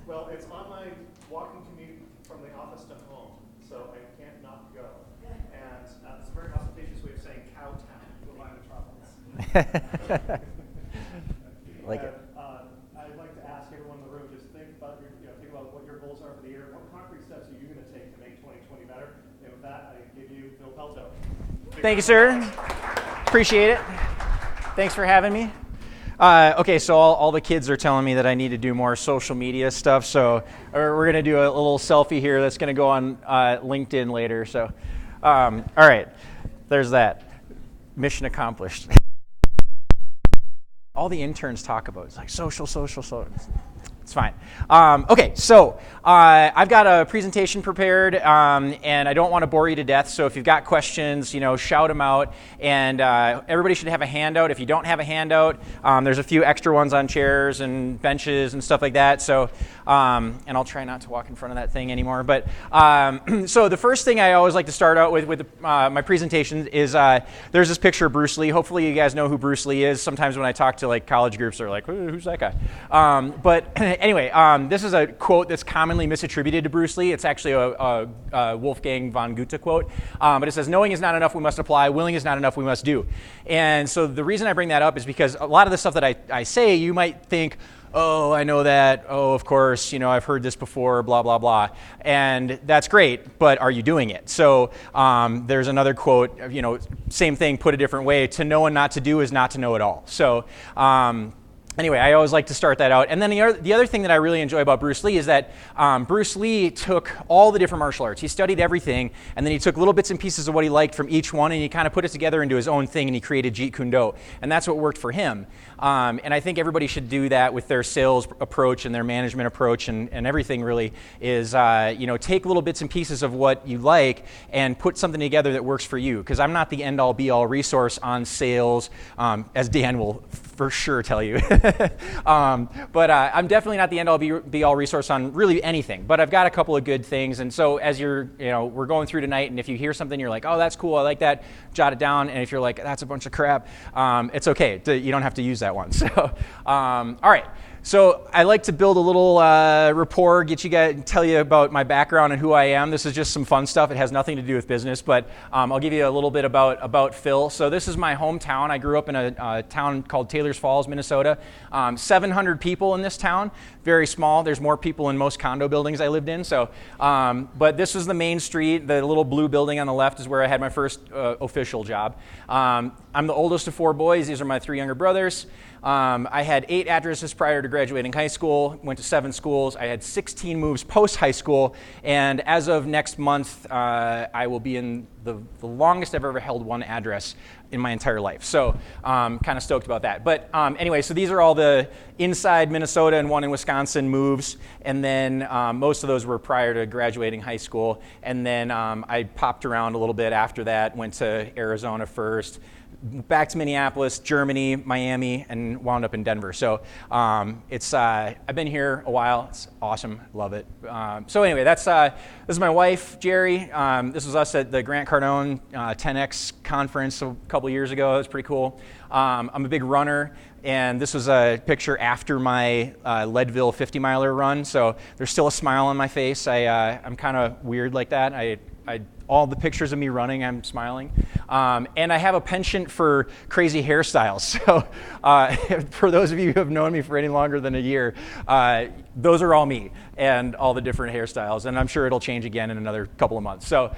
Well, it's on my walking commute from the office to home, so I can't not go. And it's a very ostentatious way of saying Cowtown, Dubai Metropolis. Like it. I'd like to ask everyone in the room, just think about what your goals are for the year. What concrete steps are you going to take to make 2020 better? And with that, I give you Phil Pelto. Thank you, sir. Appreciate it. Thanks for having me. Okay, so all the kids are telling me that I need to do more social media stuff, so we're going to do a little selfie here that's going to go on LinkedIn later. So, all right, there's that. Mission accomplished. All the interns talk about it's like social. It's fine. Okay, so I've got a presentation prepared, and I don't want to bore you to death. So if you've got questions, shout them out. And everybody should have a handout. If you don't have a handout, there's a few extra ones on chairs and benches and stuff like that. So, and I'll try not to walk in front of that thing anymore. But so the first thing I always like to start out with my presentation is there's this picture of Bruce Lee. Hopefully you guys know who Bruce Lee is. Sometimes when I talk to college groups, they're like, who's that guy? But anyway, this is a quote that's commonly misattributed to Bruce Lee. It's actually a Wolfgang von Goethe quote. But it says, knowing is not enough, we must apply. Willing is not enough, we must do. And so the reason I bring that up is because a lot of the stuff that I say, you might think, oh, I know that. Oh, of course, I've heard this before, blah, blah, blah. And that's great, but are you doing it? So there's another quote, same thing, put a different way. To know and not to do is not to know at all. So anyway, I always like to start that out. And then the other thing that I really enjoy about Bruce Lee is that Bruce Lee took all the different martial arts. He studied everything, and then he took little bits and pieces of what he liked from each one, and he kind of put it together into his own thing, and he created Jeet Kune Do. And that's what worked for him. And I think everybody should do that with their sales approach and their management approach, and everything really is, take little bits and pieces of what you like and put something together that works for you. Because I'm not the end-all, be-all resource on sales, as Dan will for sure tell you. But I'm definitely not the end-all, be-all resource on really anything. But I've got a couple of good things. And so as we're going through tonight, and if you hear something, you're like, oh, that's cool, I like that, jot it down. And if you're like, that's a bunch of crap, it's okay. You don't have to use that one. So, all right. So I like to build a little rapport, tell you about my background and who I am. This is just some fun stuff. It has nothing to do with business, but I'll give you a little bit about Phil. So this is my hometown. I grew up in a town called Taylors Falls, Minnesota. 700 people in this town. Very small. There's more people in most condo buildings I lived in. So, but this is the main street. The little blue building on the left is where I had my first official job. I'm the oldest of 4 boys. These are my 3 younger brothers. I had 8 addresses prior to graduating high school, went to 7 schools. I had 16 moves post-high school, and as of next month, I will be in the longest I've ever held one address in my entire life. So kind of stoked about that. But anyway, so these are all the inside Minnesota and one in Wisconsin moves, and then most of those were prior to graduating high school. And then I popped around a little bit after that, went to Arizona first, back to Minneapolis, Germany, Miami, and wound up in Denver. So I've been here a while. It's awesome. Love it. So anyway, this is my wife, Jerry. This was us at the Grant Cardone 10X conference a couple years ago. It was pretty cool. I'm a big runner, and this was a picture after my Leadville 50-miler run. So there's still a smile on my face. I'm kind of weird like that. All the pictures of me running, I'm smiling. And I have a penchant for crazy hairstyles. So for those of you who have known me for any longer than a year, those are all me and all the different hairstyles. And I'm sure it'll change again in another couple of months. So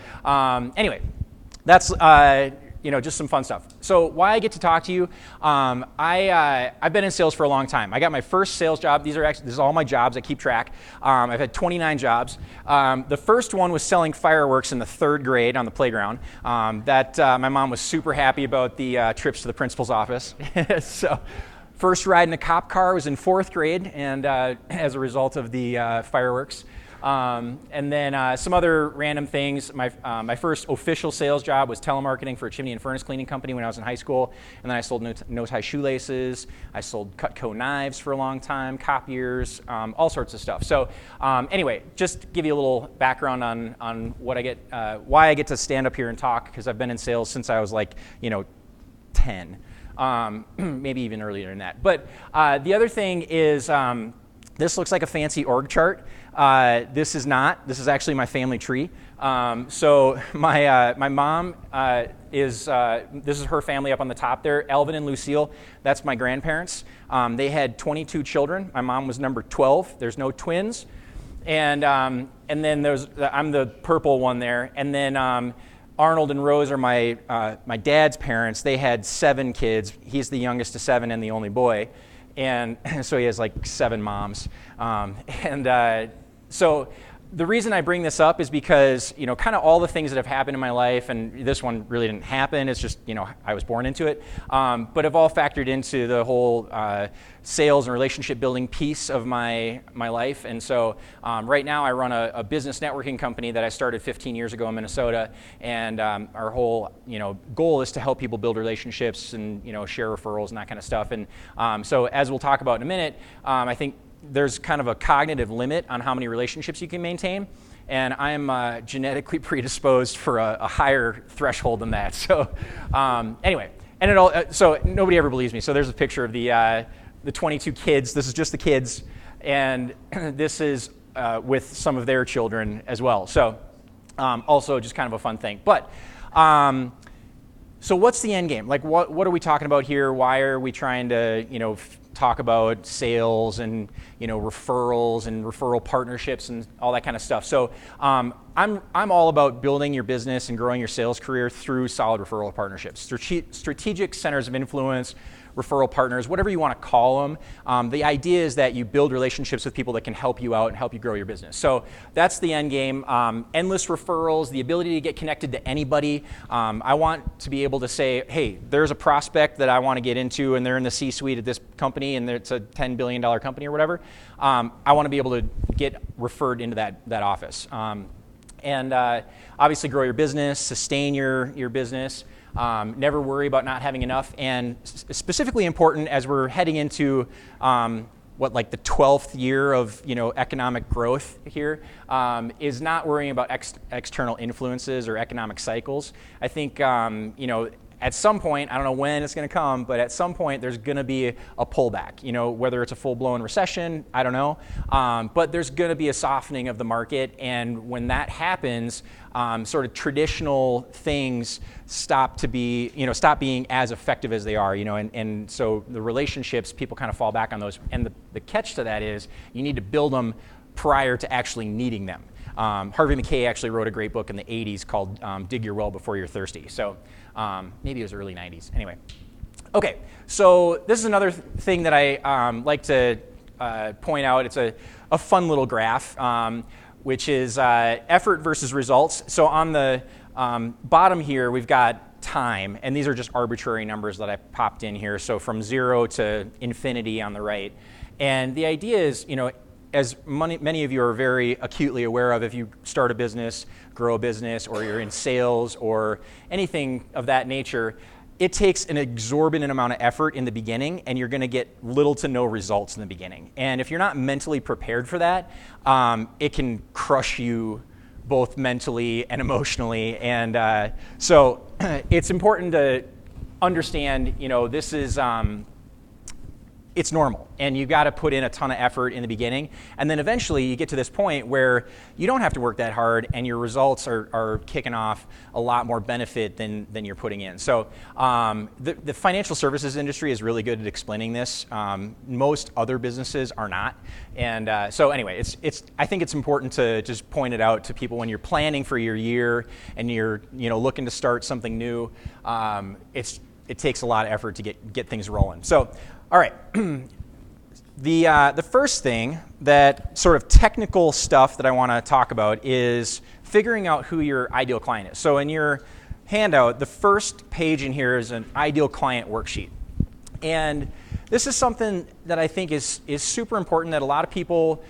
anyway, that's just some fun stuff. So why I get to talk to you, I've been in sales for a long time. I got my first sales job. This is all my jobs. I keep track. I've had 29 jobs. The first one was selling fireworks in the 3rd grade on the playground. My mom was super happy about the trips to the principal's office. So first ride in a cop car was in 4th grade, and as a result of the fireworks. And then some other random things. My first official sales job was telemarketing for a chimney and furnace cleaning company when I was in high school. And then I sold no-tie shoelaces. I sold Cutco knives for a long time, copiers, all sorts of stuff. So anyway, just give you a little background on what I get, why I get to stand up here and talk, because I've been in sales since I was 10, maybe even earlier than that. But the other thing is, This looks like a fancy org chart. This is not. This is actually my family tree. So my mom this is her family up on the top there. Elvin and Lucille, that's my grandparents. They had 22 children. My mom was number 12. There's no twins. And then I'm the purple one there. And then Arnold and Rose are my dad's parents. They had 7 kids. He's the youngest of 7 and the only boy. And so he has like 7 moms. So the reason I bring this up is because, kind of all the things that have happened in my life, and this one really didn't happen, it's just, I was born into it, but have all factored into the whole sales and relationship building piece of my life. And so right now I run a business networking company that I started 15 years ago in Minnesota, and our whole, goal is to help people build relationships and, share referrals and that kind of stuff. And so as we'll talk about in a minute, I think there's kind of a cognitive limit on how many relationships you can maintain, and I'm genetically predisposed for a higher threshold than that. So anyway, and so nobody ever believes me. So there's a picture of the 22 kids. This is just the kids, and this is with some of their children as well. So also just kind of a fun thing. But so what's the end game? Like what are we talking about here? Why are we trying to talk about sales and referrals and referral partnerships and all that kind of stuff? So I'm all about building your business and growing your sales career through solid referral partnerships, strategic centers of influence, referral partners, whatever you want to call them. The idea is that you build relationships with people that can help you out and help you grow your business. So that's the end game. Endless referrals, the ability to get connected to anybody. I want to be able to say, hey, there's a prospect that I want to get into, and they're in the C-suite at this company, and it's a $10 billion company or whatever. I want to be able to get referred into that office. And obviously grow your business, sustain your business. Never worry about not having enough, and specifically important as we're heading into like the 12th year of economic growth here, is not worrying about external influences or economic cycles. I think at some point, I don't know when it's going to come, but at some point there's going to be a pullback. Whether it's a full-blown recession, I don't know, but there's going to be a softening of the market, and when that happens, sort of traditional things stop being as effective as they are, and so the relationships, people kind of fall back on those, and the catch to that is you need to build them prior to actually needing them. Harvey Mackay actually wrote a great book in the 80s called Dig Your Well Before You're Thirsty. So maybe it was early 90s. Anyway. Okay, so this is another thing that I like to point out. It's a fun little graph, which is effort versus results. So on the bottom here, we've got time, and these are just arbitrary numbers that I popped in here. So from 0 to infinity on the right. And the idea is, as many of you are very acutely aware of, if you start a business, grow a business, or you're in sales or anything of that nature, it takes an exorbitant amount of effort in the beginning, and you're going to get little to no results in the beginning. And if you're not mentally prepared for that, it can crush you both mentally and emotionally. And so it's important to understand, this is it's normal, and you got to put in a ton of effort in the beginning, and then eventually you get to this point where you don't have to work that hard, and your results are kicking off a lot more benefit than you're putting in. So the financial services industry is really good at explaining this. Most other businesses are not, and so anyway, I think it's important to just point it out to people when you're planning for your year and you're looking to start something new. It takes a lot of effort to get things rolling. So. All right, the first thing, that sort of technical stuff that I want to talk about, is figuring out who your ideal client is. So in your handout, the first page in here is an ideal client worksheet. And this is something that I think is super important, that a lot of people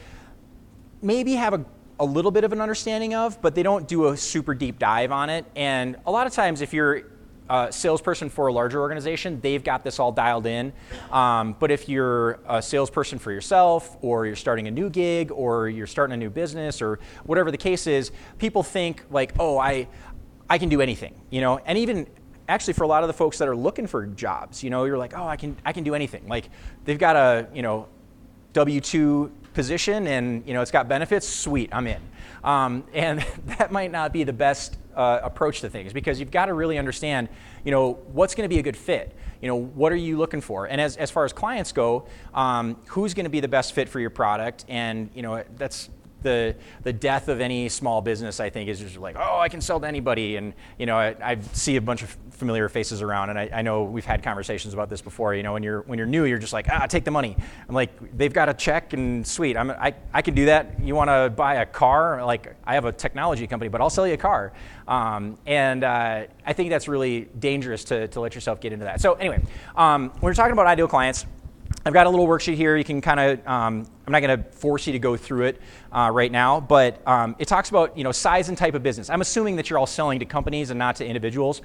maybe have a little bit of an understanding of, but they don't do a super deep dive on it. And a lot of times, if you're a salesperson for a larger organization, they've got this all dialed in. But if you're a salesperson for yourself, or you're starting a new gig, or you're starting a new business, or whatever the case is, people think like, oh, I can do anything, and even actually for a lot of the folks that are looking for jobs, you're like, oh, I can do anything. Like they've got a, W-2 position and it's got benefits, sweet, I'm in. And that might not be the best approach to things, because you've got to really understand, what's going to be a good fit. What are you looking for? And as far as clients go, who's going to be the best fit for your product? And that's the death of any small business, I think, is just like, oh, I can sell to anybody. And I see a bunch of familiar faces around, and I know we've had conversations about this before. When you're new, you're just like, take the money. I'm like, they've got a check, and sweet, I can do that. You want to buy a car? Like, I have a technology company, but I'll sell you a car. And I think that's really dangerous to let yourself get into that. So anyway, when we're talking about ideal clients, I've got a little worksheet here. You can kind of, I'm not going to force you to go through it right now, but it talks about, size and type of business. I'm assuming that you're all selling to companies and not to individuals.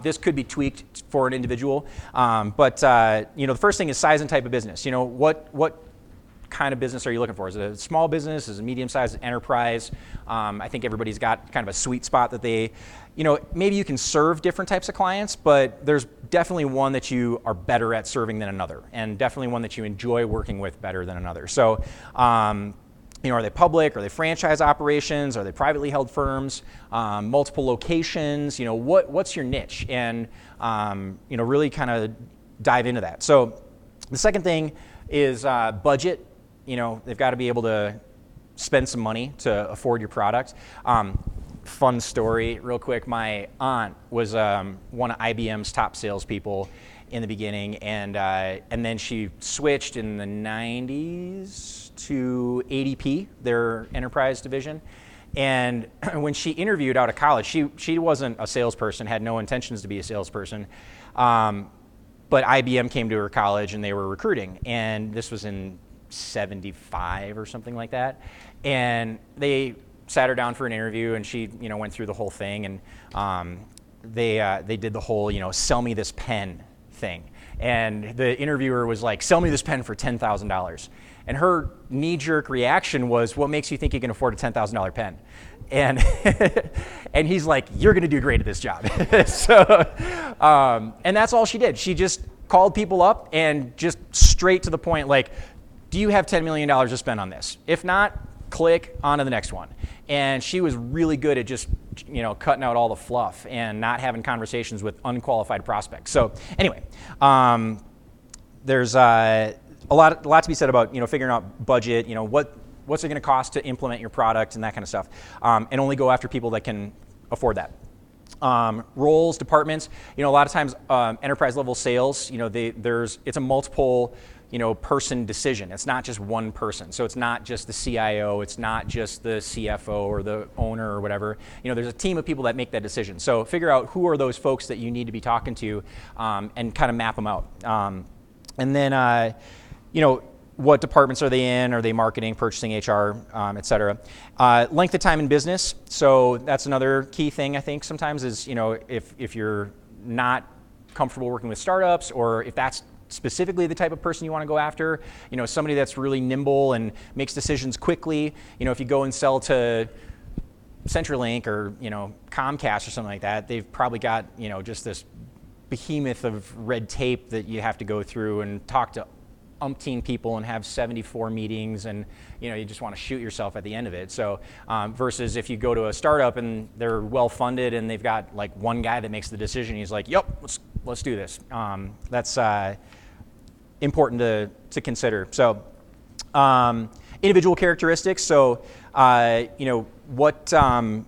This could be tweaked for an individual, but the first thing is size and type of business. What kind of business are you looking for? Is it a small business? Is it a medium-sized enterprise? I think everybody's got kind of a sweet spot that they, maybe you can serve different types of clients, but there's definitely one that you are better at serving than another, and definitely one that you enjoy working with better than another. So, are they public? Are they franchise operations? Are they privately held firms? Multiple locations? What's your niche? And, really kind of dive into that. So the second thing is budget. They've got to be able to spend some money to afford your product. Fun story, real quick. My aunt was one of IBM's top salespeople in the beginning, and then she switched in the 90s to ADP, their enterprise division. And when she interviewed out of college, she wasn't a salesperson, had no intentions to be a salesperson, but IBM came to her college and they were recruiting, and this was in 75 or something like that, and they sat her down for an interview, and she went through the whole thing, and they did the whole sell me this pen thing, and the interviewer was like, sell me this pen for $10,000, and her knee-jerk reaction was, what makes you think you can afford a $10,000 pen? And and he's like, you're going to do great at this job. So and that's all she did. She just called people up and just straight to the point, like, do you have $10 million to spend on this? If not, click on to the next one. And she was really good at just, cutting out all the fluff and not having conversations with unqualified prospects. So anyway, there's a lot to be said about, figuring out budget, what's it going to cost to implement your product and that kind of stuff, and only go after people that can afford that. Roles, departments, a lot of times enterprise level sales, it's a multiple person decision. It's not just one person. So it's not just the CIO, it's not just the CFO or the owner or whatever. There's a team of people that make that decision. So figure out who are those folks that you need to be talking to, and kind of map them out. And then, what departments are they in? Are they marketing, purchasing, HR, et cetera? Length of time in business. So that's another key thing, I think, sometimes is, if you're not comfortable working with startups, or if that's specifically the type of person you want to go after, somebody that's really nimble and makes decisions quickly. If you go and sell to CenturyLink or, Comcast or something like that, they've probably got, just this behemoth of red tape that you have to go through and talk to umpteen people and have 74 meetings, and you just want to shoot yourself at the end of it. So versus if you go to a startup and they're well funded and they've got like one guy that makes the decision, he's like, yep, let's do this. That's important to consider. So individual characteristics. So what are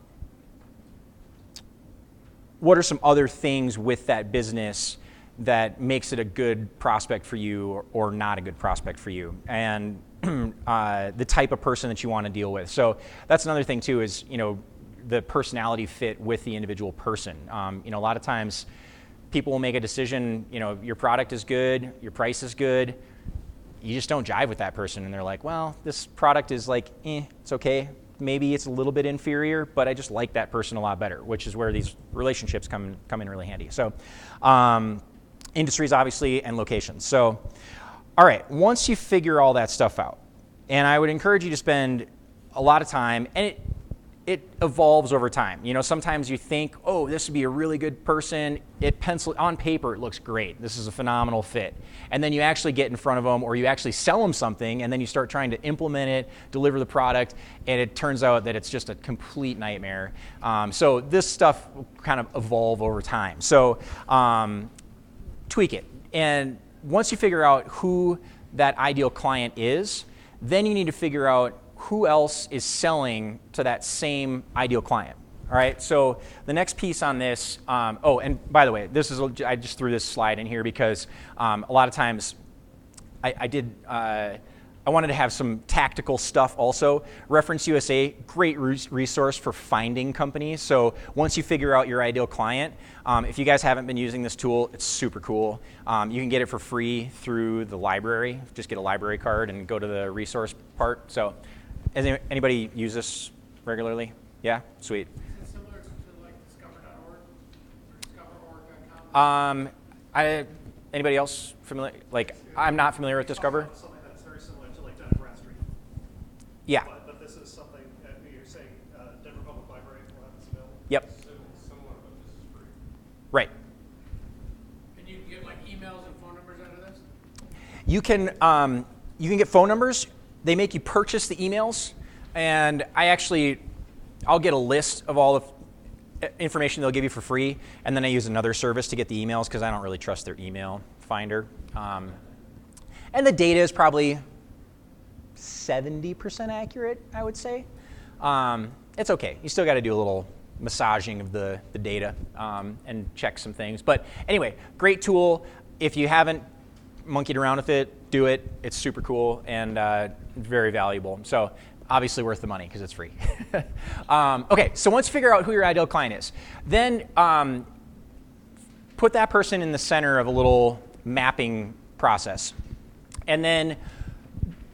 some other things with that business that makes it a good prospect for you or not a good prospect for you, and the type of person that you want to deal with. So that's another thing too, is the personality fit with the individual person. A lot of times people will make a decision, your product is good, your price is good, you just don't jive with that person, and they're like, well, this product is like, it's okay, maybe it's a little bit inferior, but I just like that person a lot better, which is where these relationships come in really handy. So industries, obviously, and locations. So, all right, once you figure all that stuff out, and I would encourage you to spend a lot of time, and it evolves over time. You know, sometimes you think, oh, this would be a really good person. On paper, it looks great. This is a phenomenal fit. And then you actually get in front of them, or you actually sell them something, and then you start trying to implement it, deliver the product, and it turns out that it's just a complete nightmare. So this stuff will kind of evolve over time. So tweak it. And once you figure out who that ideal client is, then you need to figure out who else is selling to that same ideal client. All right, so the next piece on this, oh, and by the way, I just threw this slide in here because a lot of times I wanted to have some tactical stuff also. Reference USA, great resource for finding companies. So once you figure out your ideal client, if you guys haven't been using this tool, it's super cool. You can get it for free through the library. Just get a library card and go to the resource part. So anybody use this regularly? Yeah? Sweet. Is it similar to like discover.org or discover.org.com? Anybody else familiar? Like, I'm not familiar with Discover. Something that's very similar to like Dun & Bradstreet. Yeah. But this is something that you're saying Denver Public Library will have this available? Yep. Similar, but this is free. Right. And you can get like emails and phone numbers out of this? You can get phone numbers. They make you purchase the emails, and I'll get a list of all the information they'll give you for free, and then I use another service to get the emails because I don't really trust their email finder. And the data is probably 70% accurate, I would say. It's okay. You still got to do a little massaging of the data and check some things. But anyway, great tool. If you haven't monkeyed around with it, do it. It's super cool and very valuable. So obviously worth the money because it's free. Okay, so once you figure out who your ideal client is, then put that person in the center of a little mapping process. And then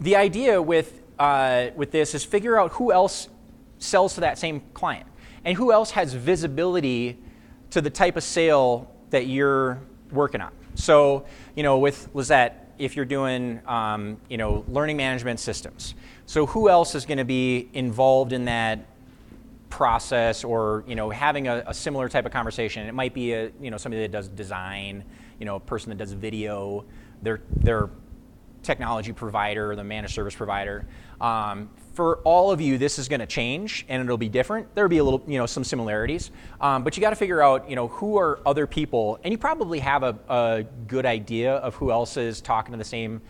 the idea with this is figure out who else sells to that same client and who else has visibility to the type of sale that you're working on. So, with Lizette, if you're doing, learning management systems, so who else is going to be involved in that process or, having a similar type of conversation? It might be somebody that does design, a person that does video, their technology provider, the managed service provider. For all of you, this is going to change and it'll be different. There'll be a little, some similarities, but you got to figure out, who are other people, and you probably have a good idea of who else is talking to the same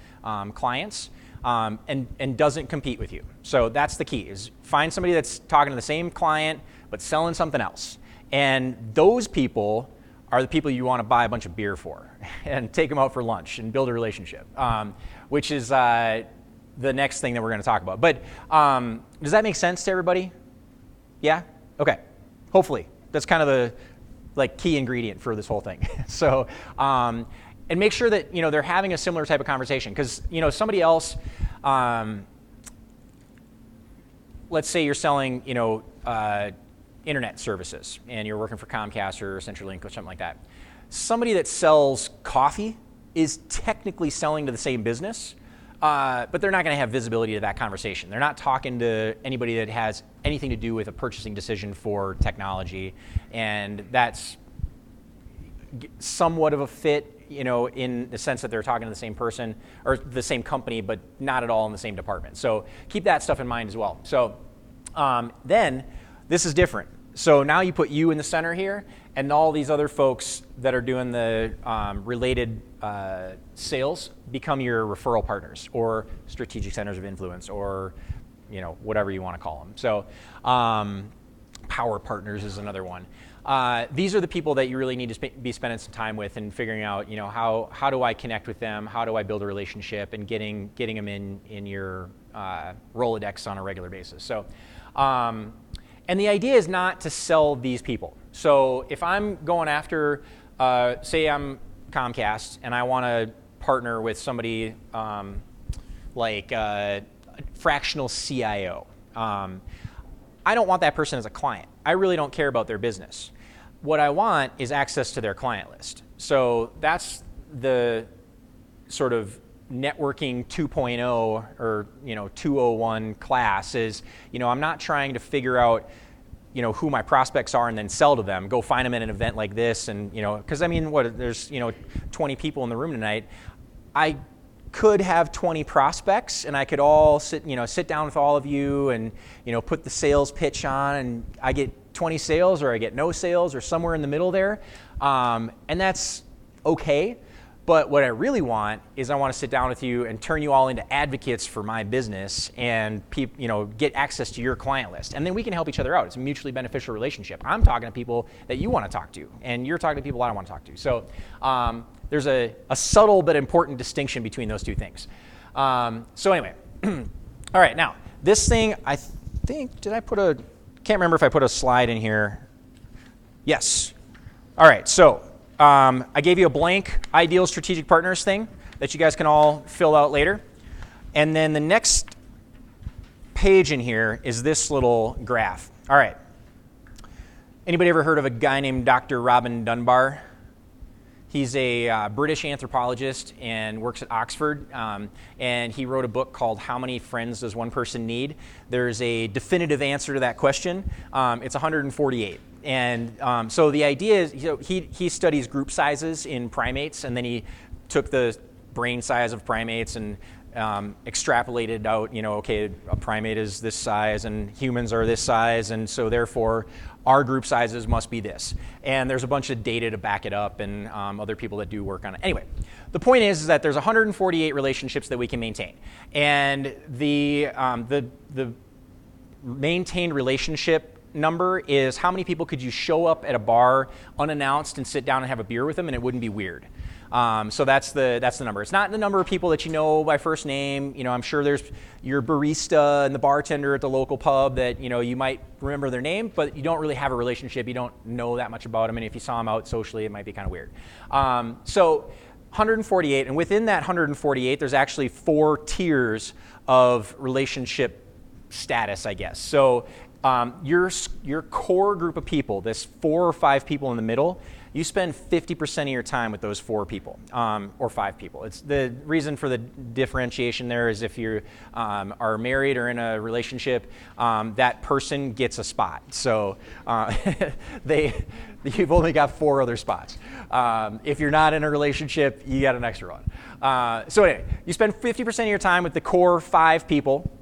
clients and doesn't compete with you. So that's the key: is find somebody that's talking to the same client but selling something else, and those people are the people you want to buy a bunch of beer for and take them out for lunch and build a relationship, which is the next thing that we're going to talk about. But does that make sense to everybody? Yeah? Okay. Hopefully. That's kind of the key ingredient for this whole thing. So, and make sure that, they're having a similar type of conversation because, somebody else, let's say you're selling, internet services and you're working for Comcast or CenturyLink or something like that. Somebody that sells coffee is technically selling to the same business, but they're not going to have visibility to that conversation. They're not talking to anybody that has anything to do with a purchasing decision for technology, and that's somewhat of a fit, in the sense that they're talking to the same person or the same company, but not at all in the same department. So keep that stuff in mind as well. So then this is different. So now you put you in the center here, and all these other folks that are doing the related sales become your referral partners or strategic centers of influence or, whatever you want to call them. So power partners is another one. These are the people that you really need to be spending some time with and figuring out, how do I connect with them? How do I build a relationship and getting them in your Rolodex on a regular basis. So, and the idea is not to sell these people. So if I'm going after, say I'm Comcast and I want to partner with somebody like a fractional CIO, I don't want that person as a client. I really don't care about their business. What I want is access to their client list. So that's the sort of networking 2.0 or 201 class is, I'm not trying to figure out who my prospects are and then sell to them, go find them at an event like this. And, because I mean, there's, 20 people in the room tonight. I could have 20 prospects and I could all sit down with all of you and, put the sales pitch on, and I get 20 sales or I get no sales or somewhere in the middle there. And that's okay. But what I really want is I want to sit down with you and turn you all into advocates for my business and get access to your client list. And then we can help each other out. It's a mutually beneficial relationship. I'm talking to people that you want to talk to, and you're talking to people I don't want to talk to. So there's a subtle but important distinction between those two things. So anyway, all right, now this thing, I think, can't remember if I put a slide in here. Yes. All right, so I gave you a blank ideal strategic partners thing that you guys can all fill out later. And then the next page in here is this little graph. All right. Anybody ever heard of a guy named Dr. Robin Dunbar? He's a British anthropologist and works at Oxford. And he wrote a book called How Many Friends Does One Person Need? There's a definitive answer to that question. It's 148. And so the idea is, he studies group sizes in primates, and then he took the brain size of primates and extrapolated out, okay, a primate is this size and humans are this size, and so therefore our group sizes must be this. And there's a bunch of data to back it up, and other people that do work on it. Anyway, the point is that there's 148 relationships that we can maintain. And the maintained relationship number is how many people could you show up at a bar unannounced and sit down and have a beer with them and it wouldn't be weird. So that's the number. It's not the number of people that you know by first name. I'm sure there's your barista and the bartender at the local pub that you might remember their name, but you don't really have a relationship. You don't know that much about them, and if you saw them out socially, it might be kind of weird. So 148, and within that 148, there's actually 4 tiers of relationship status, I guess. So your core group of people, this 4 or 5 people in the middle, you spend 50% of your time with those 4 people, or 5 people. It's the reason for the differentiation there is if you are married or in a relationship, that person gets a spot. So you've only got 4 other spots. If you're not in a relationship, you got an extra one. So anyway, you spend 50% of your time with the core 5 people.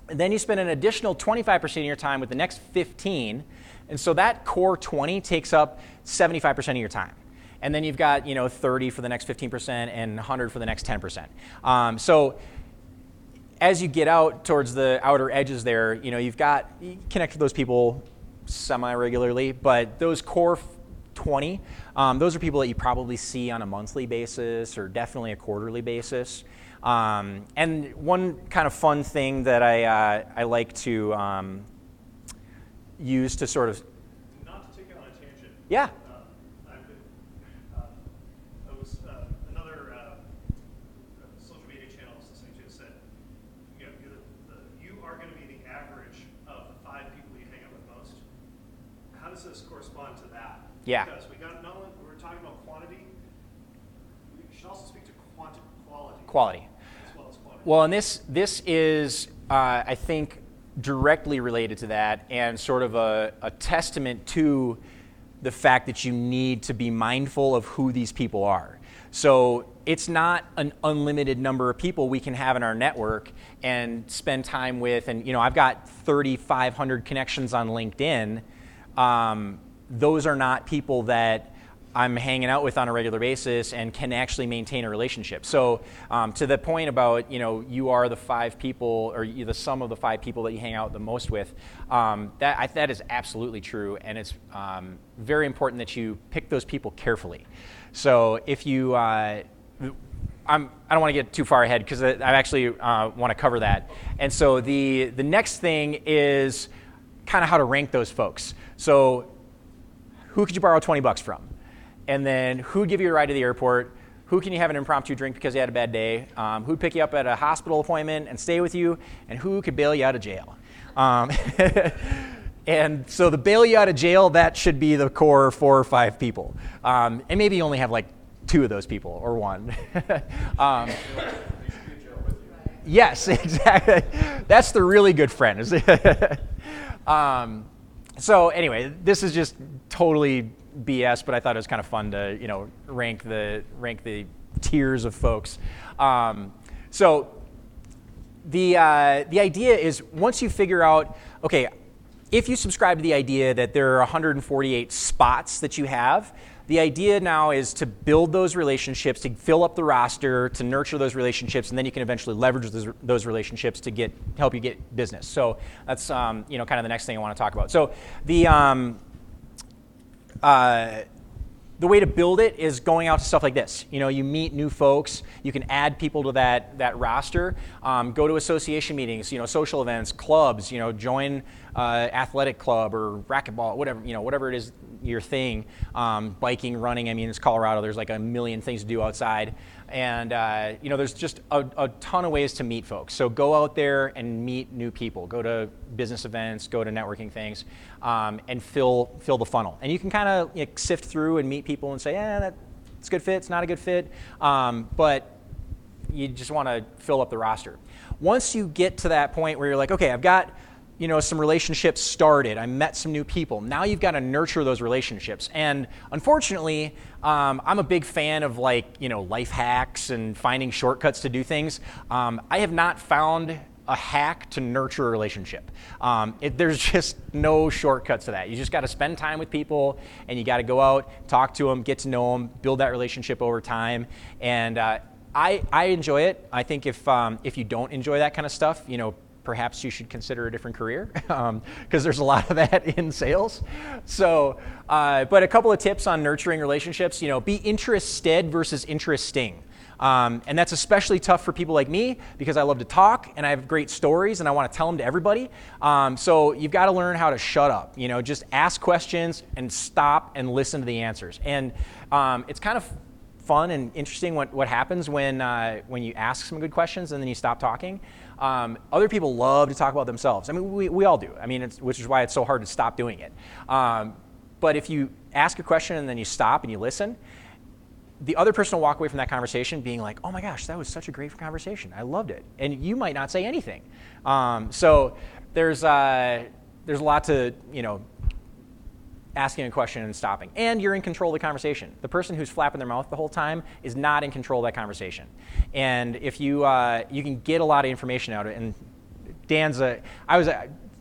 And then you spend an additional 25% of your time with the next 15. And so that core 20 takes up 75% of your time. And then you've got 30 for the next 15% and 100 for the next 10%. So as you get out towards the outer edges there, you connect with those people semi-regularly, but those core 20, those are people that you probably see on a monthly basis or definitely a quarterly basis. And one kind of fun thing that I like to use to sort of... Not to take it on a tangent. Yeah. I was another social media channel I was listening to said, you are going to be the average of the 5 people you hang out with most. How does this correspond to that? Yeah. Because not only we're talking about quantity, we should also speak to quality. Quality. As well as quantity. Well, and this is, I think, directly related to that and sort of a testament to the fact that you need to be mindful of who these people are. So it's not an unlimited number of people we can have in our network and spend time with. And I've got 3,500 connections on LinkedIn. Those are not people that I'm hanging out with on a regular basis and can actually maintain a relationship. So to the point about, you are the 5 people or the sum of the 5 people that you hang out the most with, that is absolutely true. And it's very important that you pick those people carefully. So if you, I don't want to get too far ahead because I actually want to cover that. And so the next thing is kind of how to rank those folks. So who could you borrow $20 from? And then who'd give you a ride to the airport? Who can you have an impromptu drink because you had a bad day? Who'd pick you up at a hospital appointment and stay with you? And who could bail you out of jail? And so the bail you out of jail, that should be the core 4 or 5 people. And maybe you only have like 2 of those people or 1. Yes, exactly. That's the really good friend. So anyway, this is just totally BS, but I thought it was kind of fun to rank the tiers of folks. So the idea is once you figure out, okay, if you subscribe to the idea that there are 148 spots that you have, the idea now is to build those relationships, to fill up the roster, to nurture those relationships, and then you can eventually leverage those relationships to help you get business. So that's kind of the next thing I want to talk about. So the way to build it is going out to stuff like this. You meet new folks. You can add people to that roster. Go to association meetings, social events, clubs. Join athletic club or racquetball, whatever it is your thing. Biking, running. I mean, it's Colorado. There's like a million things to do outside, and there's just a ton of ways to meet folks. So go out there and meet new people. Go to business events. Go to networking things, and fill the funnel. And you can kind of sift through and meet people and say, that's a good fit. It's not a good fit, but you just want to fill up the roster. Once you get to that point where you're like, okay, I've got some relationships started. I met some new people. Now you've got to nurture those relationships. And unfortunately, I'm a big fan of life hacks and finding shortcuts to do things. I have not found a hack to nurture a relationship. There's just no shortcuts to that. You just got to spend time with people, and you got to go out, talk to them, get to know them, build that relationship over time. And I enjoy it. I think if you don't enjoy that kind of stuff, perhaps you should consider a different career, because there's a lot of that in sales. So, but a couple of tips on nurturing relationships, be interested versus interesting. And that's especially tough for people like me because I love to talk and I have great stories and I want to tell them to everybody. So you've got to learn how to shut up, just ask questions and stop and listen to the answers. And it's kind of fun and interesting what happens when you ask some good questions and then you stop talking. Other people love to talk about themselves. I mean, we all do. I mean, which is why it's so hard to stop doing it. But if you ask a question and then you stop and you listen, the other person will walk away from that conversation being like, oh my gosh, that was such a great conversation. I loved it. And you might not say anything. So there's a lot to, asking a question and stopping. And you're in control of the conversation. The person who's flapping their mouth the whole time is not in control of that conversation. And if you can get a lot of information out of it. And Dan's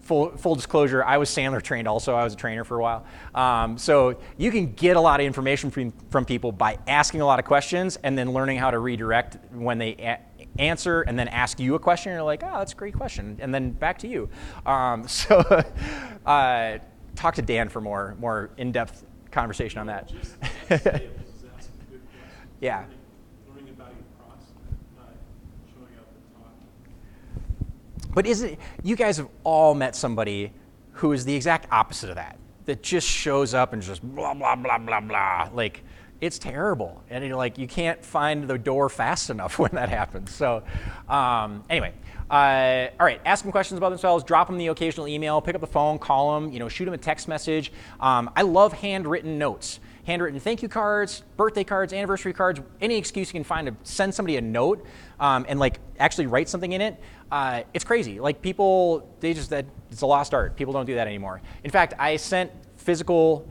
full disclosure, I was Sandler trained also. I was a trainer for a while. So you can get a lot of information from people by asking a lot of questions and then learning how to redirect when they answer and then ask you a question. And you're like, oh, that's a great question. And then back to you. Talk to Dan for more in-depth conversation on that. Just sales is asking good questions. Yeah. Learning about your process, not showing up and talking. But you guys have all met somebody who is the exact opposite of that just shows up and just blah, blah, blah, blah, blah. Like, it's terrible. And you're like, you can't find the door fast enough when that happens. So anyway, all right, ask them questions about themselves, drop them the occasional email, pick up the phone, call them, shoot them a text message. I love handwritten notes. Handwritten thank you cards, birthday cards, anniversary cards, any excuse you can find to send somebody a note and actually write something in it. It's crazy. People, it's a lost art. People don't do that anymore. In fact, I sent physical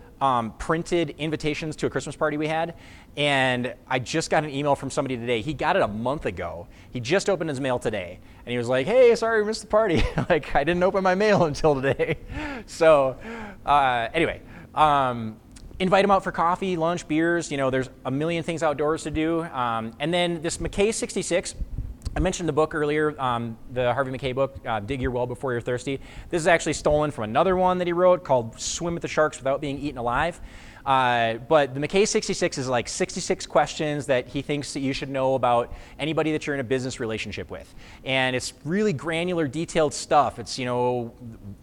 printed invitations to a Christmas party we had, and I just got an email from somebody today. He got it a month ago. He just opened his mail today, and he was like, hey, sorry we missed the party. I didn't open my mail until today. So anyway, invite them out for coffee, lunch, beers. There's a million things outdoors to do. And then this McKay 66, I mentioned the book earlier, the Harvey McKay book, Dig Your Well Before You're Thirsty. This is actually stolen from another one that he wrote called Swim with the Sharks Without Being Eaten Alive. But the McKay 66 is 66 questions that he thinks that you should know about anybody that you're in a business relationship with. And it's really granular, detailed stuff. It's,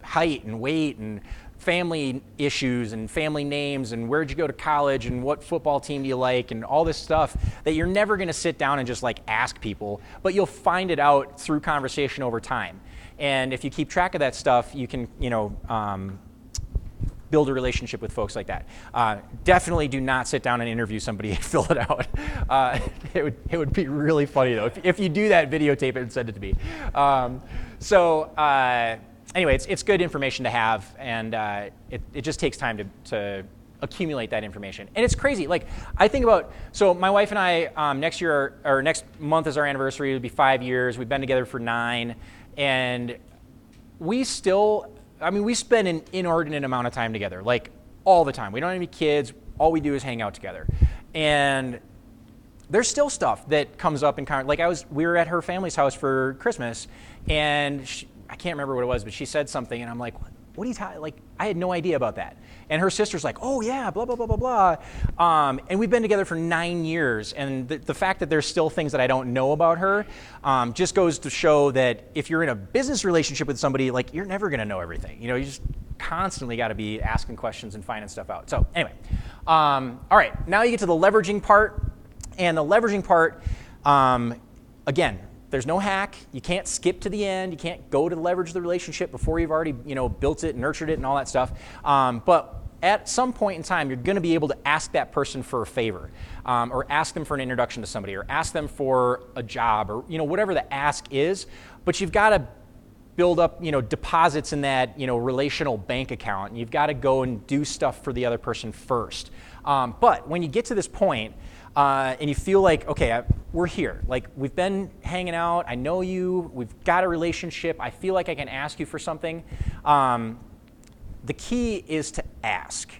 height and weight and family issues and family names and where'd you go to college and what football team do you like and all this stuff that you're never going to sit down and just ask people, but you'll find it out through conversation over time. And if you keep track of that stuff, you can, build a relationship with folks like that. Definitely do not sit down and interview somebody and fill it out. It would be really funny though. If you do that, videotape it and send it to me. anyway, it's good information to have, and it just takes time to accumulate that information. And it's crazy. Like, I think about, so my wife and I, next year, or next month is our anniversary. It'll be 5 years. We've been together for 9, and we still, we spend an inordinate amount of time together, like all the time. We don't have any kids. All we do is hang out together. And there's still stuff that comes up in like we were at her family's house for Christmas, and I can't remember what it was, but she said something, and I'm like, what are you talking, like, I had no idea about that. And her sister's like, oh yeah, blah, blah, blah, blah, blah. And we've been together for 9 years, and the fact that there's still things that I don't know about her just goes to show that if you're in a business relationship with somebody, like, you're never gonna know everything. You just constantly gotta be asking questions and finding stuff out. So anyway, all right, now you get to the leveraging part. And the leveraging part, again, there's no hack. You can't skip to the end. You can't go to leverage the relationship before you've already, built it, nurtured it, and all that stuff. But at some point in time, you're going to be able to ask that person for a favor, or ask them for an introduction to somebody, or ask them for a job, or whatever the ask is. But you've got to build up, deposits in that, relational bank account, and you've got to go and do stuff for the other person first. But when you get to this point, and you feel like, okay, we're here. Like, we've been hanging out. I know you. We've got a relationship. I feel like I can ask you for something. The key is to ask.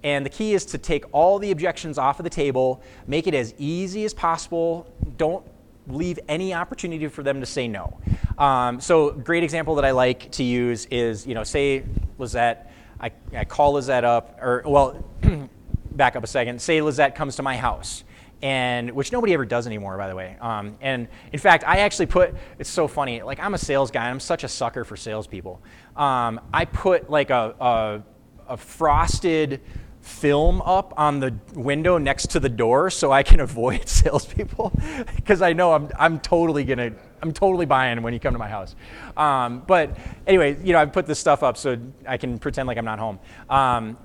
And the key is to take all the objections off of the table, make it as easy as possible. Don't leave any opportunity for them to say no. So a great example that I like to use is, say Lizette, I call Lizette up, or, well, back up a second. Say Lizette comes to my house. And which nobody ever does anymore, by the way. And in fact, I actually it's so funny, like, I'm a sales guy, and I'm such a sucker for salespeople. I put like a frosted film up on the window next to the door so I can avoid salespeople, because I know I'm totally buying when you come to my house. But anyway, I put this stuff up so I can pretend like I'm not home.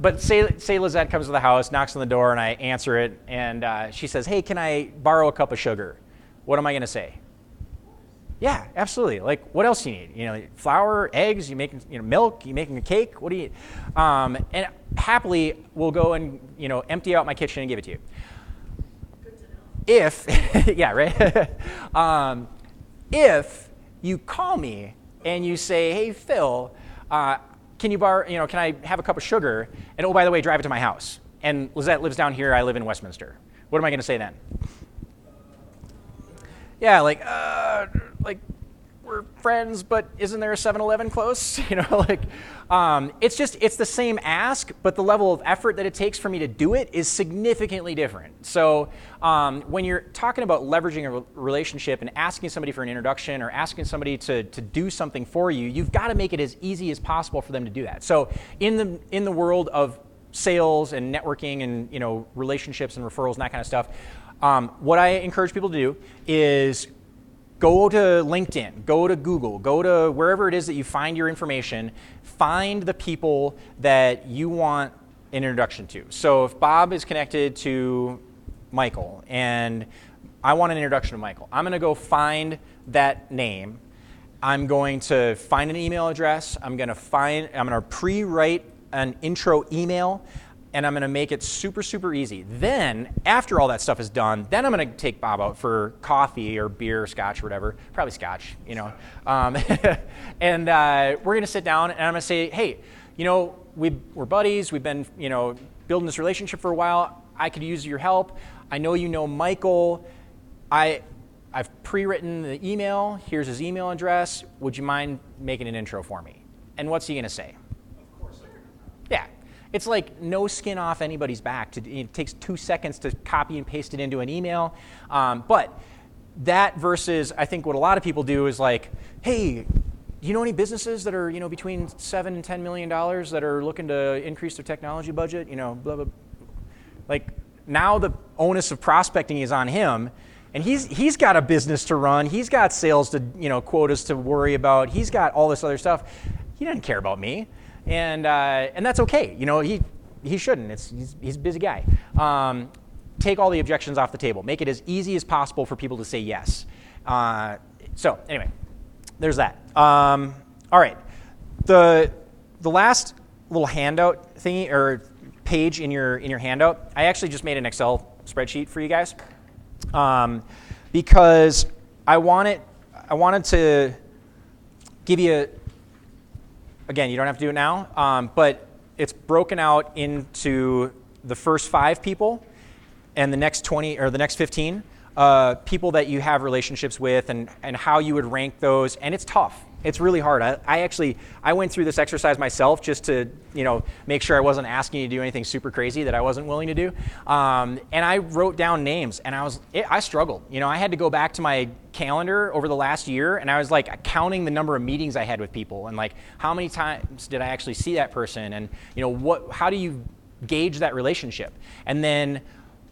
But say Lizette comes to the house, knocks on the door, and I answer it, and she says, hey, can I borrow a cup of sugar? What am I going to say? Yeah, absolutely. Like, what else do you need? Flour, eggs, you making, milk, you making a cake? What do you need? And happily, we'll go and, empty out my kitchen and give it to you. Good to know. If, yeah, right? If you call me and you say, hey, Phil, can you borrow, can I have a cup of sugar? And, oh, by the way, drive it to my house. And Lizette lives down here, I live in Westminster. What am I going to say then? Yeah, like we're friends, but isn't there a 7-Eleven close? It's the same ask, but the level of effort that it takes for me to do it is significantly different. So when you're talking about leveraging a relationship and asking somebody for an introduction or asking somebody to do something for you, you've got to make it as easy as possible for them to do that. So in the world of sales and networking and relationships and referrals and that kind of stuff, what I encourage people to do is go to LinkedIn, go to Google, go to wherever it is that you find your information, find the people that you want an introduction to. So if Bob is connected to Michael and I want an introduction to Michael, I'm going to go find that name. I'm going to find an email address. I'm going to pre-write an intro email, and I'm going to make it super, super easy. Then, after all that stuff is done, then I'm going to take Bob out for coffee or beer or scotch or whatever. Probably scotch, and we're going to sit down, and I'm going to say, hey, we're buddies. We've been, building this relationship for a while. I could use your help. I know you know Michael. I've pre-written the email. Here's his email address. Would you mind making an intro for me? And what's he going to say? Of course. Yeah. It's like no skin off anybody's back. It takes 2 seconds to copy and paste it into an email. But that versus, I think what a lot of people do is like, hey, do you know any businesses that are between $7 and $10 million that are looking to increase their technology budget? Blah, blah. Like, now the onus of prospecting is on him, and he's got a business to run. He's got sales to quotas to worry about. He's got all this other stuff. He doesn't care about me. And that's okay. He shouldn't. He's a busy guy. Take all the objections off the table. Make it as easy as possible for people to say yes. So anyway, there's that. All right. the last little handout thingy or page in your handout, I actually just made an Excel spreadsheet for you guys because I wanted to give you, again, you don't have to do it now, but it's broken out into the first 5 people and the next 20 or the next 15 people that you have relationships with and how you would rank those. And it's tough. It's really hard. I went through this exercise myself just to, make sure I wasn't asking you to do anything super crazy that I wasn't willing to do. And I wrote down names, and I struggled. I had to go back to my calendar over the last year, and I was like counting the number of meetings I had with people, and like how many times did I actually see that person, and how do you gauge that relationship, and then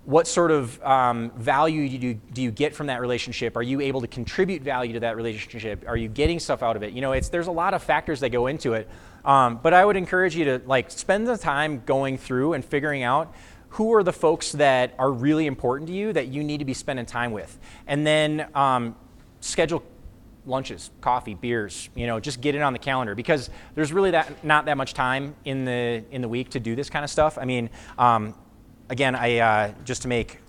what sort of value do you get from that relationship? Are you able to contribute value to that relationship? Are you getting stuff out of it? There's a lot of factors that go into it. But I would encourage you to spend the time going through and figuring out who are the folks that are really important to you that you need to be spending time with. And then schedule lunches, coffee, beers, just get it on the calendar because there's really not that much time in the week to do this kind of stuff. I mean, again, I just to make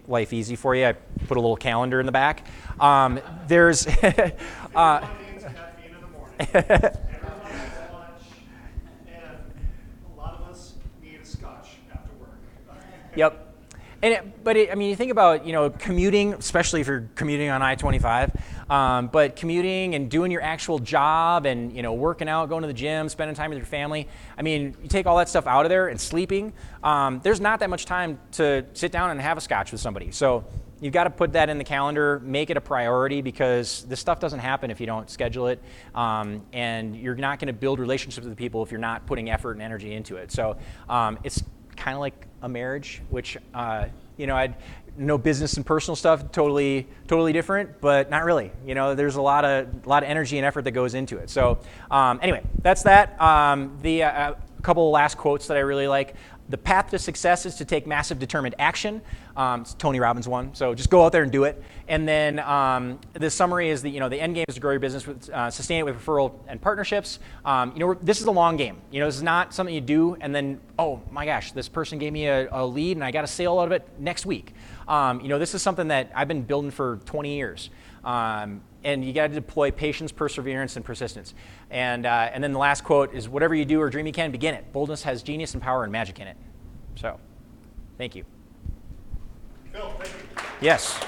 life easy for you, I put a little calendar in the back. There's Everyone needs caffeine in the morning. Everyone needs lunch, and a lot of us need a scotch after work. Yep. You think about, commuting, especially if you're commuting on I-25, but commuting and doing your actual job and, working out, going to the gym, spending time with your family. I mean, you take all that stuff out of there and sleeping, there's not that much time to sit down and have a scotch with somebody. So you've got to put that in the calendar, make it a priority because this stuff doesn't happen if you don't schedule it. And you're not going to build relationships with people if you're not putting effort and energy into it. So it's kind of like a marriage, which, I'd know business and personal stuff, totally different, but not really. There's a lot of energy and effort that goes into it. So anyway, that's that. A couple of last quotes that I really like. The path to success is to take massive determined action. It's Tony Robbins one. So just go out there and do it. And then the summary is the end game is to grow your business with sustain it with referral and partnerships. This is a long game. This is not something you do and then, oh my gosh, this person gave me a lead and I got a sale out of it next week. This is something that I've been building for 20 years. And you got to deploy patience, perseverance, and persistence. And then the last quote is, whatever you do or dream you can, begin it. Boldness has genius and power and magic in it. So, thank you. Phil, thank you. Yes.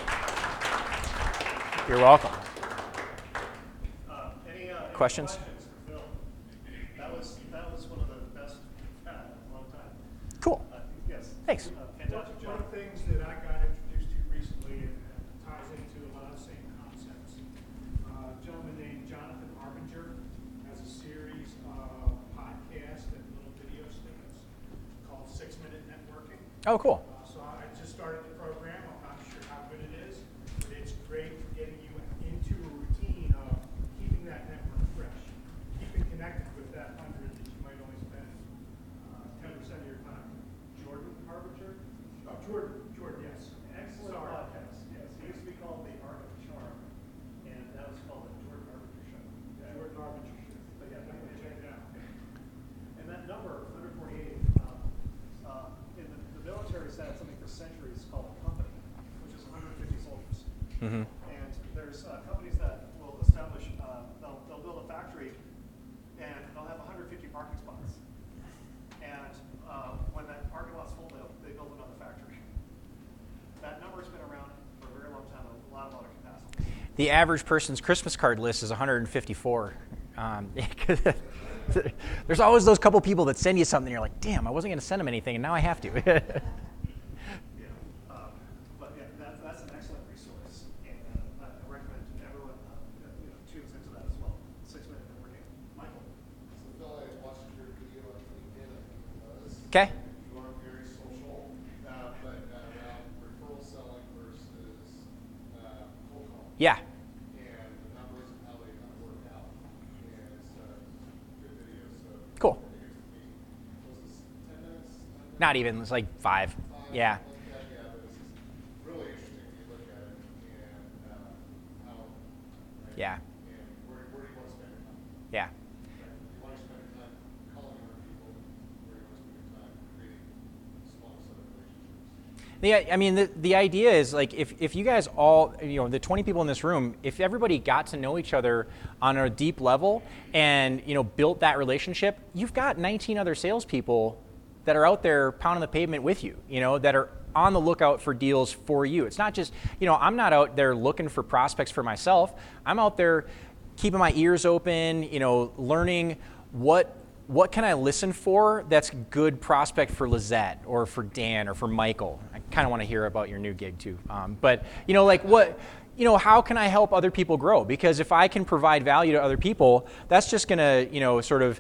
You're welcome. Any Questions? for Phil? That was one of the best we've had in a long time. Cool. Yes. Thanks. Fantastic One job. of the things that I got introduced to recently and ties into a lot of the same concepts. A gentleman named Jonathan Harbinger has a series of podcasts and little video snippets called 6-Minute Networking. Oh, cool. So I just started the program. I'm not sure how good it is, but it's great for getting you into a routine of keeping that network fresh, keeping connected with that 100 that you might only spend 10% of your time. Jordan Harbinger. Oh, Jordan, yes. Excellent Sorry. podcast. Yes, he used to be called The Art of Charm, and that was called the Jordan Harbinger Show. Jordan Harbinger. But yeah, Definitely check it out. And that number, 148, in the military has had something for centuries called a company, which is 150 soldiers. Mm-hmm. And there's companies that will establish, they'll build a factory, and they'll have 150 parking spots. And when that parking lot's full, they build another factory. That number's been around for a very long time, a lot of capacity. The average person's Christmas card list is 154. There's always those couple people that send you something, and you're like, damn, I wasn't going to send them anything, and now I have to. Yeah, but yeah, that's an excellent resource, and I recommend everyone tunes into that as well. 6-Minute Networking. Michael. So Phil, I watched your video on LinkedIn, I think it was. Okay. You are very social, but around referral selling versus cold calling. Yeah. And the numbers and how they kind of work out. And it's a good video, so. Cool. I think it was 10 minutes? 9 minutes? Not even. It's like 5. Yeah. Like that, yeah, but it's just really interesting when you look at it and how. Right? Yeah. And where do you want to spend your time? Yeah. Right? You want to spend I mean, the idea is like if you guys all, the 20 people in this room, if everybody got to know each other on a deep level and, built that relationship, you've got 19 other salespeople that are out there pounding the pavement with you, that are on the lookout for deals for you. It's not just, I'm not out there looking for prospects for myself. I'm out there keeping my ears open, learning what can I listen for that's a good prospect for Lizette or for Dan or for Michael. I kind of want to hear about your new gig too. But how can I help other people grow? Because if I can provide value to other people, that's just going to, sort of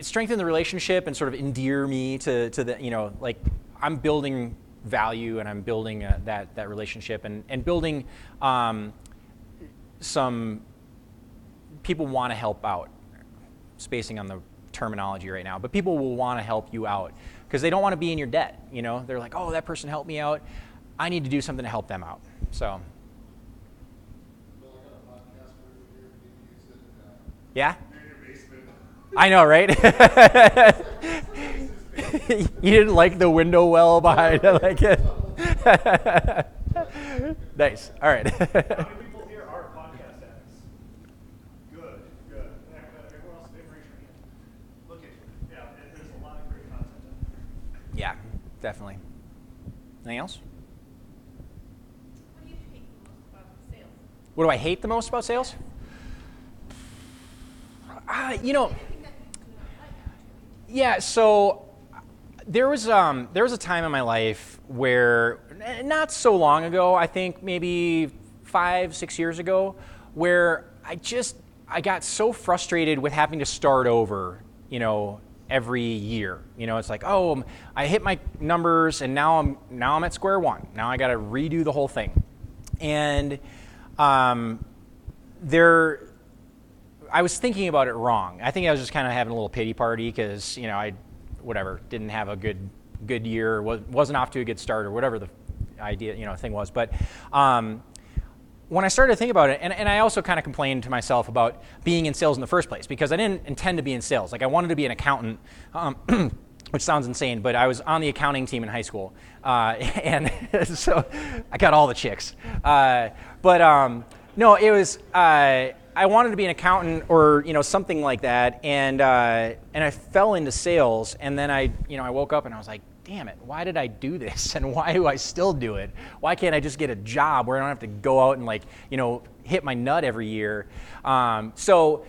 strengthen the relationship and sort of endear me to the, I'm building value and I'm building that relationship and building some people want to help out. Spacing on the terminology right now, but people will want to help you out because they don't want to be in your debt. They're like, oh, that person helped me out. I need to do something to help them out. So, Bill, I got a podcast for you here. You use it yeah, in your basement. I know, right? You didn't like the window well behind it, like it. Nice. All right. How many people here are podcast addicts? Good. Everyone else, raise your hand. Look at you. Yeah, there's a lot of great content out there. Yeah, definitely. Anything else? What do you hate the most about sales? What do I hate the most about sales? Anything that you do not like, actually. Yeah, so there was a time in my life where, not so long ago, I think maybe 5-6 years ago, where I got so frustrated with having to start over, every year. It's like, oh, I hit my numbers and now I'm at square one. Now I got to redo the whole thing. And I was thinking about it wrong. I think I was just kind of having a little pity party because, I didn't have a good year, wasn't off to a good start or whatever the idea, thing was. But when I started to think about it, and I also kind of complained to myself about being in sales in the first place because I didn't intend to be in sales. Like I wanted to be an accountant, which sounds insane, but I was on the accounting team in high school. And so I got all the chicks. No, it was, I wanted to be an accountant or, something like that. And I fell into sales. And then I woke up and I was like, damn it, why did I do this? And why do I still do it? Why can't I just get a job where I don't have to go out and hit my nut every year? So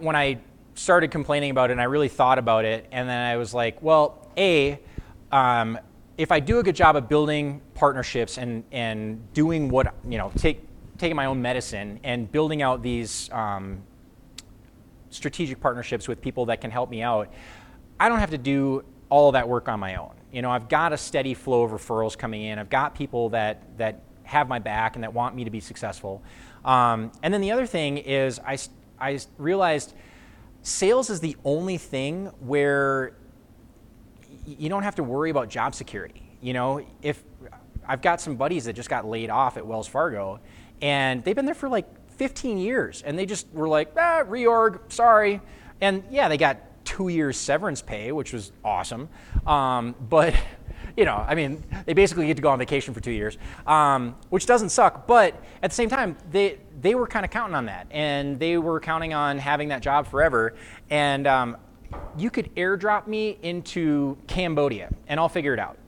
when I started complaining about it and I really thought about it, and then I was like, well, if I do a good job of building partnerships and doing what, taking my own medicine and building out these strategic partnerships with people that can help me out, I don't have to do all of that work on my own. I've got a steady flow of referrals coming in. I've got people that have my back and that want me to be successful. And then the other thing is I realized sales is the only thing where you don't have to worry about job security. If I've got some buddies that just got laid off at Wells Fargo, and they've been there for like 15 years, and they just were like, reorg, sorry. And yeah, they got 2 years severance pay, which was awesome. But, they basically get to go on vacation for 2 years, which doesn't suck. But at the same time, they were kind of counting on that, and they were counting on having that job forever. And you could airdrop me into Cambodia, and I'll figure it out.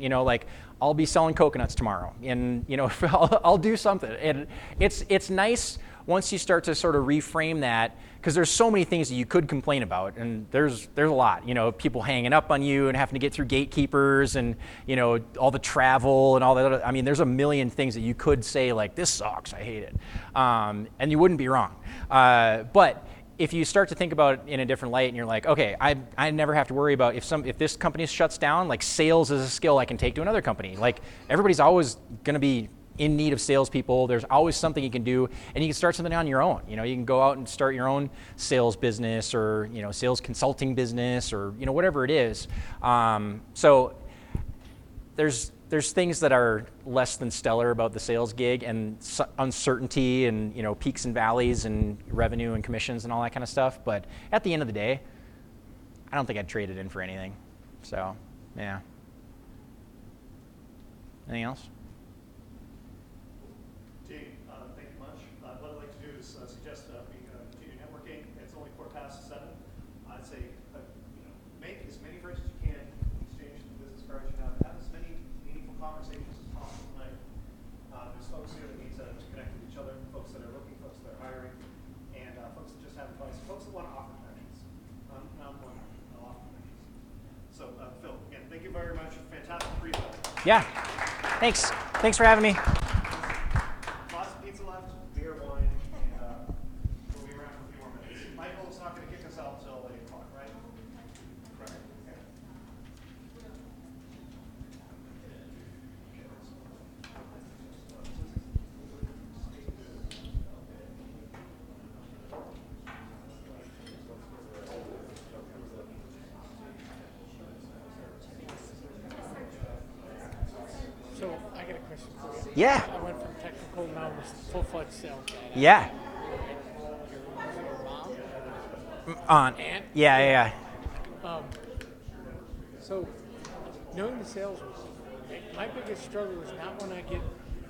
I'll be selling coconuts tomorrow, and I'll do something. And it's nice once you start to sort of reframe that, because there's so many things that you could complain about, and there's a lot. People hanging up on you and having to get through gatekeepers, and all the travel and all that. There's a million things that you could say like, this sucks, I hate it, and you wouldn't be wrong. But if you start to think about it in a different light and you're like, okay, I never have to worry about if this company shuts down, like sales is a skill I can take to another company. Like everybody's always going to be in need of salespeople. There's always something you can do, and you can start something on your own. You can go out and start your own sales business or sales consulting business or whatever it is. So there's things that are less than stellar about the sales gig, and uncertainty and peaks and valleys and revenue and commissions and all that kind of stuff. But at the end of the day, I don't think I'd trade it in for anything. So Yeah. Anything else? Team, thank you much. What I'd like to do is suggest we continue networking. It's only 7:15. I'd say, make as many friends as you can, exchange the business cards you have as many meaningful conversations as possible tonight. There's folks here that need to connect with each other, folks that are looking, folks that are hiring, and folks that just have advice, folks that want to offer connections. Not one, I'll offer connections. So, Phil, again, thank you very much. Fantastic brief. Yeah. Thanks. Thanks for having me. Lots of pizza left, beer, wine, and we'll be around for a few more minutes. Michael's not going to kick us out until 8 o'clock, right? Correct. Okay. So I got a question for you. Yeah. I went from technical now to full-fledged sales guy. Yeah. Your mom? On. Aunt? Yeah. So knowing the sales, my biggest struggle is not when I get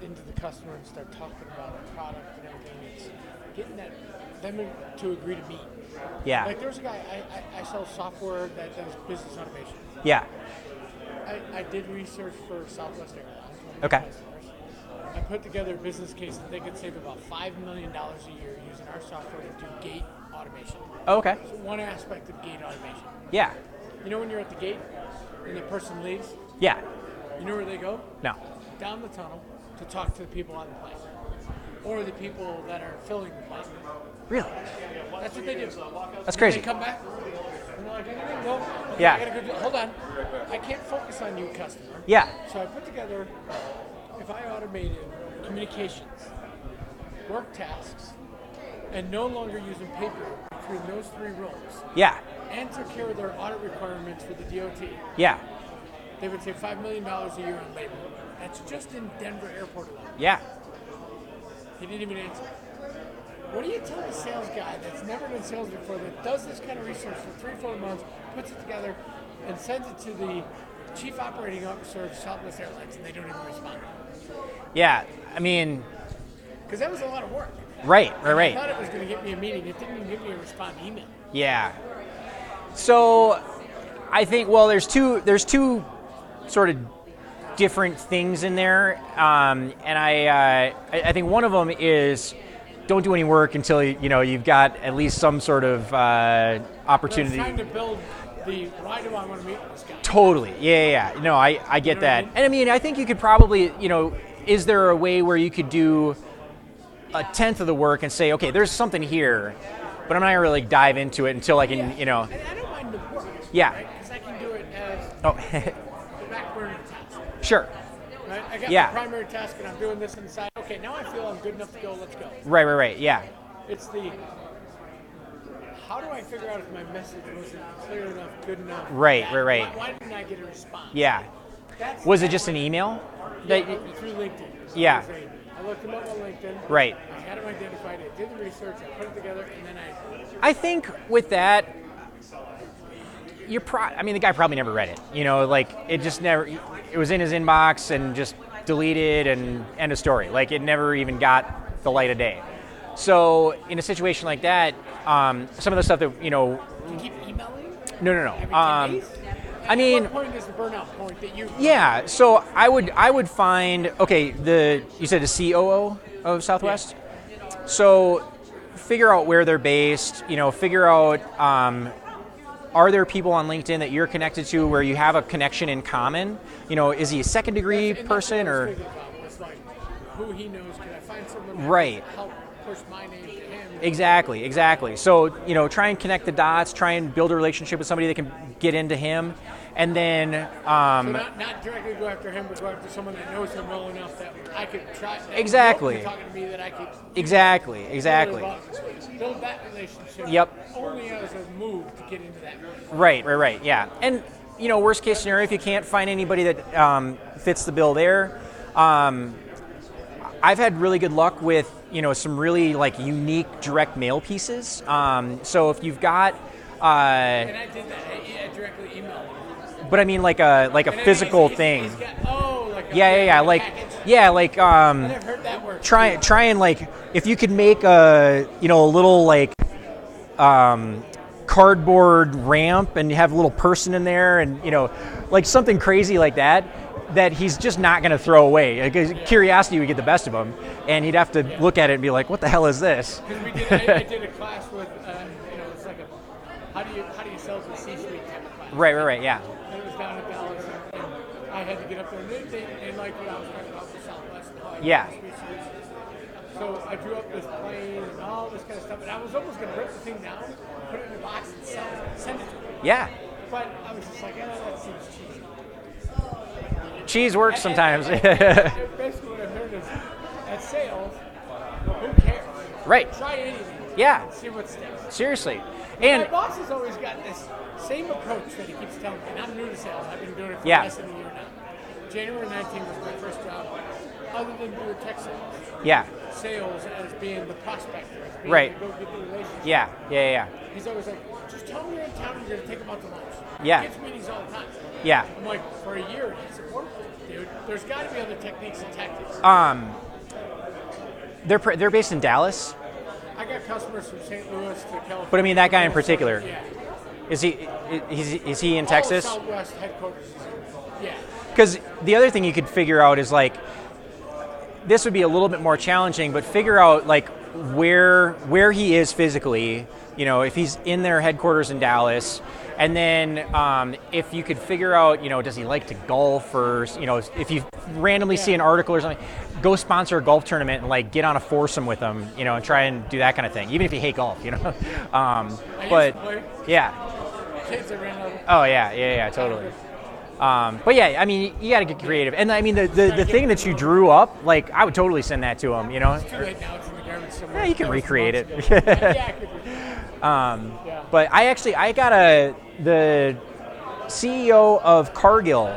into the customer and start talking about a product and everything. It's getting them to agree to meet. Yeah. Like there's a guy, I sell software that does business automation. Yeah. I did research for Southwest Airlines. one of Okay. my customers. I put together a business case that they could save about $5 million a year using our software to do gate automation. Oh, okay. So one aspect of gate automation. Yeah. You know when you're at the gate and the person leaves, Yeah. you know where they go? No. Down the tunnel to talk to the people on the plane. Or the people that are filling the plane. Really? That's what they do. That's crazy. They come back. And they're like, anything? No. Okay, Yeah. I gotta go hold on. I can't focus on you, customer. Yeah. So I put together, if I automated communications, work tasks, and no longer using paper between those 3 roles, Yeah. and took care of their audit requirements for the DOT, Yeah. they would save $5 million a year in labor. That's just in Denver Airport alone. Yeah. He didn't even answer. What do you tell a sales guy that's never been sales before that does this kind of research for 3-4 months, puts it together, and sends it to the chief operating officer of Southwest Airlines, and they don't even respond? Yeah. I mean, Because that was a lot of work. right. I thought it was going to get me a meeting. It didn't even give me a respond email. Yeah. So I think there's two sort of different things in there, and I think one of them is don't do any work until you've got at least some sort of opportunity. I was trying to build the why do I want to meet with this guy? Totally. Yeah. No, I get You know that. what I mean? And I mean, I think you could probably, is there a way where you could do a tenth of the work and say, okay, there's something here, but I'm not gonna really dive into it until I can, And I don't mind the work. Yeah. Because I can do it as Oh, the back burner task. sure. Right? I got Yeah. the primary task and I'm doing this on the side. Okay, now I feel I'm good enough to go. Let's go. Right. Yeah. It's the how do I figure out if my message wasn't clear enough, good enough? Right. Why didn't I get a response? Yeah. That's Was it just an email? Yeah, That- through LinkedIn. Yeah. I looked him up on LinkedIn. Right. I had him identified. I did the research. I put it together, and then I think with that, the guy probably never read it. It just never. It was in his inbox and just deleted and end of story. Like it never even got the light of day. So in a situation like that, some of the stuff that you keep emailing. No. Every 10 days? I mean, What point is the burnout point that you? yeah. So I would find you said the COO of Southwest. So figure out where they're based. Figure out are there people on LinkedIn that you're connected to where you have a connection in common? Is he a second degree And that's person what I was or? thinking about, was like who he knows. Can I find someone that Right. can help push my name to him? Exactly. So, try and connect the dots, try and build a relationship with somebody that can get into him. And then, So not directly go after him, but go after someone that knows him well enough that I could try. that Exactly. knows him talking to me that I could. exactly. Build that relationship. Yep. Only as a move to get into that. Right. Yeah. And, worst case scenario, if you can't find anybody that fits the bill there, I've had really good luck with, some really unique direct mail pieces. So if you've got, And I did that. I directly emailed him. but I mean like a And then physical he's thing. got, oh, like a, Yeah, like like a package. yeah, like I've heard that work. try and like if you could make a a little like cardboard ramp and you have a little person in there and like something crazy like that he's just not going to throw away. Like, curiosity would get the best of him, and he'd have to look at it and be like, what the hell is this? Because I did a class with, it's like how do you sell to the C-suite type of class. Right, yeah. And it was down in Dallas, and I had to get up there and like what I was talking about the Southwest and how I Yeah. got the C-suites. So I drew up this plane and all this kind of stuff, and I was almost going to rip the thing down, put it in a box, and send it to him. Yeah. But I was just like, that seems cheesy. Cheese works sometimes. And basically what I've heard is, at sales, who cares? Right. Try anything. Yeah. And see what sticks. Seriously. My And boss has always got this same approach that he keeps telling me, and I'm new to sales. I've been doing it for Yeah. less than a year now. January 19th was my first job, other than doing tech sales. yeah. Sales as being the prospector, as being Right. the go get the relationship. Yeah. He's always like, just tell me you're in town and you're going to take them out to lunch. Yeah. He gets meetings all the time. Yeah. I'm like, for a year, he said, dude, there's got to be other techniques and tactics. They're based in Dallas, I got customers from St. Louis to California. but I mean that guy in Minnesota. particular. Yeah. Is he in All Texas? of Southwest headquarters is here. Yeah. Because the other thing you could figure out is like, this would be a little bit more challenging, but figure out like where he is physically. If he's in their headquarters in Dallas, and then if you could figure out, does he like to golf, or if you randomly see an article or something, go sponsor a golf tournament and like get on a foursome with them, and try and do that kind of thing, even if you hate golf, I used to But play. yeah, Kids that ran over. oh yeah, totally. But yeah, I mean, you got to get creative, and I mean the thing that you drew up, like I would totally send that to him, It's too late now. It's in the garbage somewhere. Yeah, you can That was recreate months it. ago. Yeah, I could recreate it. Yeah. But I got the CEO of Cargill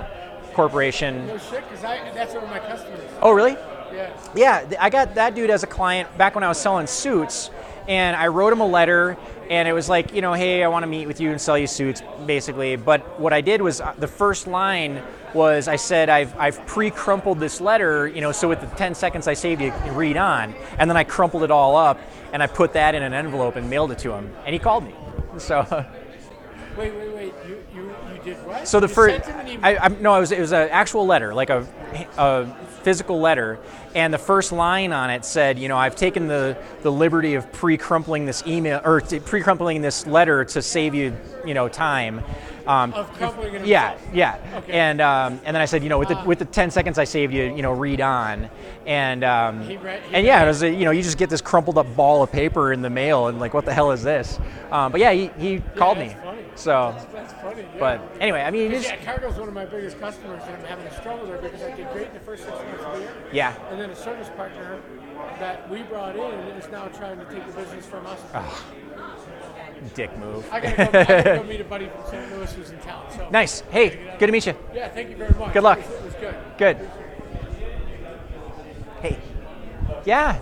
Corporation. No shit, because that's one of my customers. Oh, really? Yeah. Yeah, I got that dude as a client back when I was selling suits, and I wrote him a letter, and it was like, hey, I want to meet with you and sell you suits, basically. But what I did was the first line was I said I've pre-crumpled this letter, so with the 10 seconds I saved you can read on, and then I crumpled it all up and I put that in an envelope and mailed it to him, and he called me. So. Wait. You did what? So the You first, sent him an email. no, it was an actual letter, like a physical letter, and the first line on it said, I've taken the liberty of pre-crumpling this email or pre-crumpling this letter to save you, time. Of crumpling it Yeah. himself. Okay. And then I said, with the 10 seconds I saved you, read on, and He read it was you just get this crumpled up ball of paper in the mail, and like, what the hell is this? But yeah, he called me. That's funny. So. That's funny. Yeah. But anyway, I mean, it is. Yeah, Cargill's one of my biggest customers, and I'm having a struggle there because I did great in the first 6 months of the year. Yeah. And then a service partner that we brought in is now trying to take the business from us. Dick move. I gotta go meet a buddy from St. Louis who's in town. So Nice. Hey, good to meet you. Yeah, thank you very much. Good luck. It was good. Good. Hey. Yeah.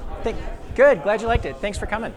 Good. Glad you liked it. Thanks for coming.